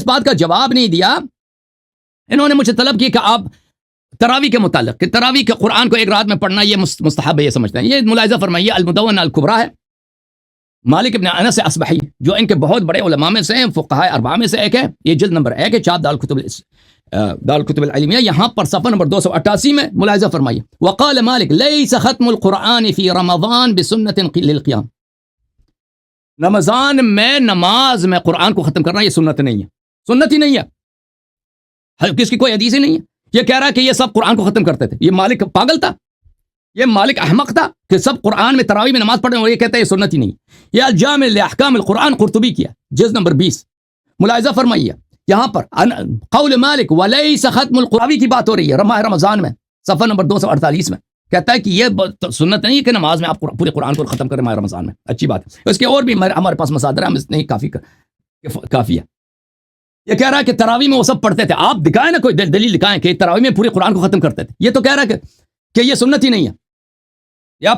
بات کا جواب نہیں دیا. انہوں نے مجھے طلب کی کہ آپ تراویح کے متعلق کہ تراویح کے قرآن کو ایک رات میں پڑھنا یہ مستحب ہے، یہ سمجھتے ہیں. یہ ملاحظہ فرمائیے المدونہ الکبریٰ ہے، مالک ابن انس اصبحی جو ان کے بہت بڑے علماء میں سے ہیں، فقہاء اربعہ میں سے ایک ہے. یہ جلد نمبر 1 ہے، چاپ دارالکتب العلمیہ. یہاں پر صفحہ نمبر 288 میں ملاحظہ فرمائیے. وقال مالک لیس ختم القرآن فی رمضان بسنت للقیام. رمضان میں نماز میں قرآن کو ختم کرنا یہ سنت نہیں ہے، سنت ہی نہیں ہے، کس کی کوئی حدیث ہی نہیں ہے. یہ کہہ رہا ہے کہ یہ سب قرآن کو ختم کرتے تھے. یہ مالک پاگل تھا، یہ مالک احمق تھا کہ سب قرآن میں تراویح میں نماز پڑھ رہے ہیں اور یہ کہتا ہے یہ سنت ہی نہیں. یہ الجامع لاحکام القرآن قرطبی کیا جلد نمبر 20. ملاحظہ فرمائیے یہاں پر قول مالک ولیس ختم القرآن کی بات ہو رہی ہے ماہ رمضان میں، صفحہ نمبر 248 میں کہتا ہے کہ یہ سنت نہیں ہے کہ نماز میں آپ پورے قرآن کو ختم کریں ماہ رمضان میں. اچھی بات ہے، اس کے اور بھی ہمارے پاس مصادر ہیں، ہم اس نہیں کافی ہے. یہ کہہ رہا ہے کہ تراویح میں وہ سب پڑھتے تھے. آپ دکھائیں نا کوئی دلیل دکھائیں کہ تراویح میں پورے قرآن کو ختم کرتے تھے. یہ تو کہہ رہا ہے کہ یہ سنت ہی نہیں ہے. یہ آپ